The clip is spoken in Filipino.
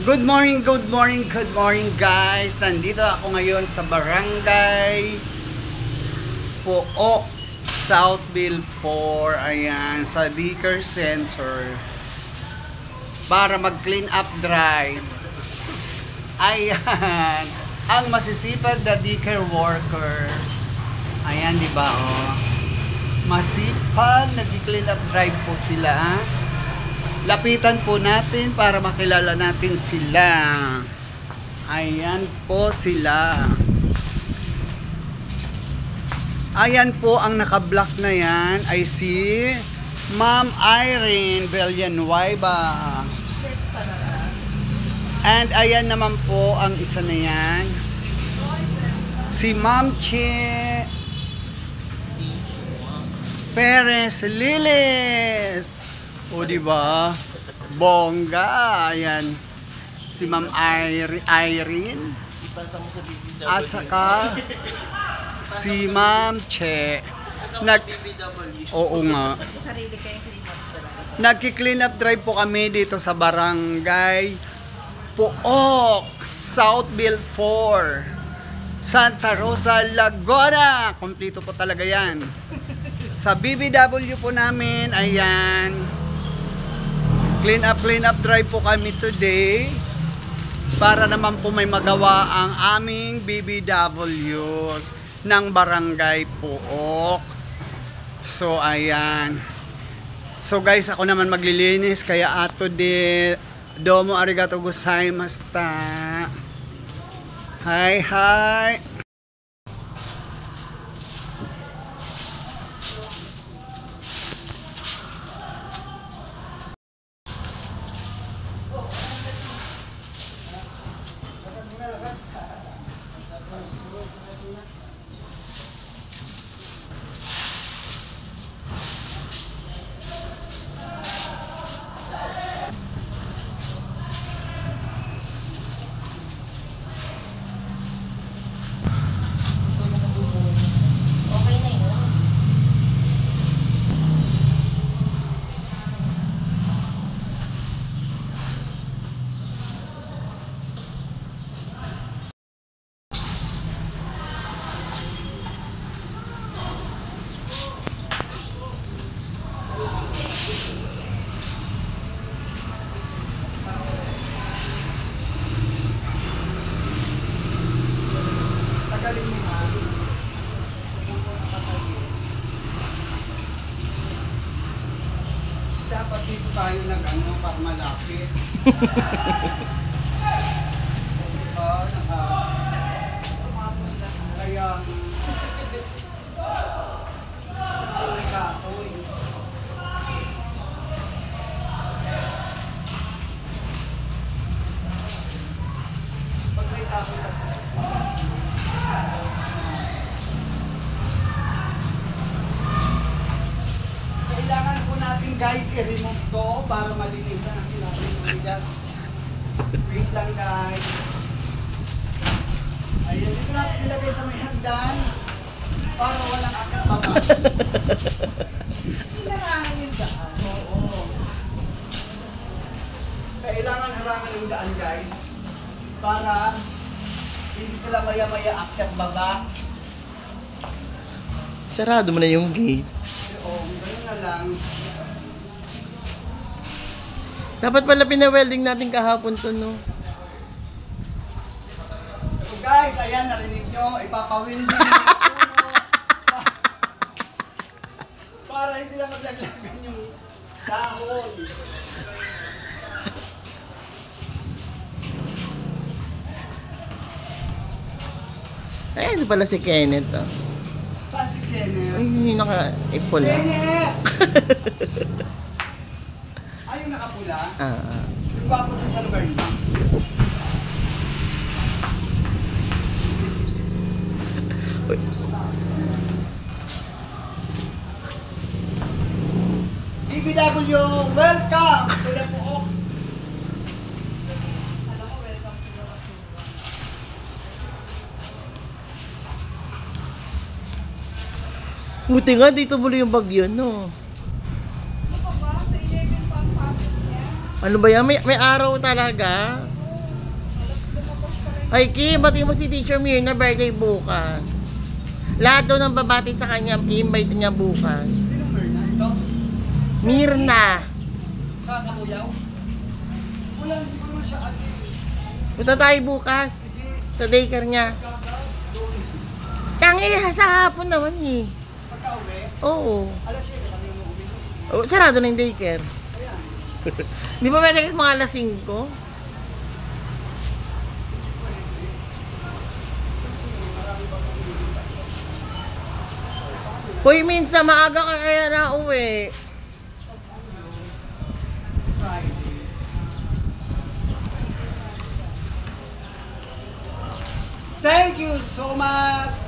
Good morning, good morning, good morning guys. Nandito ako ngayon sa Barangay Pook, Southville 4. Ayan, sa Dicker Center. Para mag-clean up drive. Ayan, ang masisipag na Dicker workers. Ayan, di ba oh? Masipag, nag-clean up drive po sila. Lapitan po natin para makilala natin sila. Ayan po sila. Ayan po ang naka-block na yan ay si Ma'am Irene Villanueva. And ayan naman po ang isa na yan, si Ma'am Che Perez Liles. O diba? Bongga. Ayan. Si Ma'am Irene. At saka si Ma'am Che. Oo nga. Nagki-clean up drive po kami dito sa Barangay Pook, Southville 4, Santa Rosa, Laguna. Kompleto po talaga yan. Sa BBW po namin, ayan. Clean up drive po kami today para naman po may magawa ang aming BBWs ng Barangay Pook. So ayan. So guys, ako naman maglilinis kaya ato de domo arigato gozaimashita. Hi hi. Dapat dito tayo nag-ano para malapit. Kaya kailangan po natin guys i-remove to para malinisan ang pinapalimuligan. Wait lang guys. Ayan, dito natin ilagay sa may hagdan para walang akit baba. Hinarahan yung daan. Oo. Kailangan harangan yung daan guys para hindi sila maya-maya akit baba. Sarado mo na yung gate. Oo, gano'n na lang. Dapat pala pina-welding natin kahapon to, no? So guys, ayan, narinig nyo, ipapawilding para hindi lang maglaglagan yung dahon. Ay, ito pala si Kenneth, oh. Saan si Kenneth? Ay, naka-ipol, ah. Kenneth! Ay, yung nakapula? Yung gwapo dun sa lugar niya. BBW, welcome to the Pook. Alam mo, welcome to the Pook. Buti nga, dito muli yung bagyo, no? Ano ba? Sa 11 pa ang pasok niya. Ano ba yan? May araw talaga. Ay, Kim, bati mo si Teacher Mirna, birthday bukas. Lahat daw ng babati sa kanya, i-invite niya bukas. Sino Mirna? Ito? Mirna. Sa Kakuyaw? Wala, hindi ko naman siya ate. Punta tayo bukas. Sa daycare niya. Tangi, sa hapon naman eh. Pagka-uwi, Oo. alas 7 kami umuwi. Oh, sarado na yung daycare. Di ba pwede mga alas 5? Hoy, minsan maaga ka kaya na uwi. Thank you so much